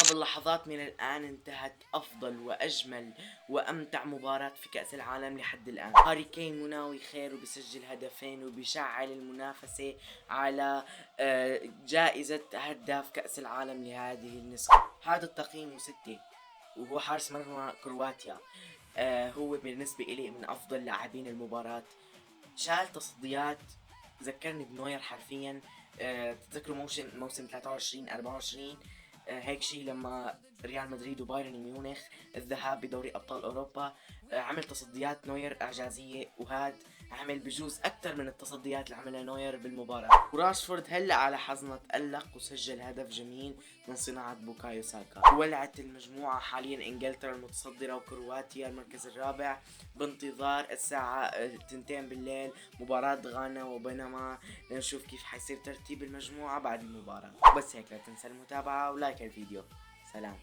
قبل لحظات من الآن انتهت أفضل وأجمل وأمتع مباراة في كأس العالم لحد الآن. هاري كين مناوي خير وبسجل هدفين وبيشعل المنافسة على جائزة هداف كأس العالم لهذه النسخة. هذا التقييم 6 وهو حارس مرمى كرواتيا. هو بالنسبة إلي من أفضل لاعبين المباراة. شال تصديات ذكرني بنوير حرفيا. تتذكروا موسم 23 24 هيك شي لما ريال مدريد وبايرن ميونخ الذهاب بدوري ابطال اوروبا. عمل تصديات نوير اعجازيه، وهاد عمل بجوز اكثر من التصديات اللي عملها نوير بالمباراه. وراشفورد هلا على حظنا تألق وسجل هدف جميل من صناعه بوكايو ساكا. ولعت المجموعه حاليا انجلترا المتصدره وكرواتيا المركز الرابع بانتظار الساعه 2 بالليل مباراه غانا وبينما لنشوف كيف حيصير ترتيب المجموعه بعد المباراه. بس هيك لا تنسى المتابعه ولايك الفيديو. سلام.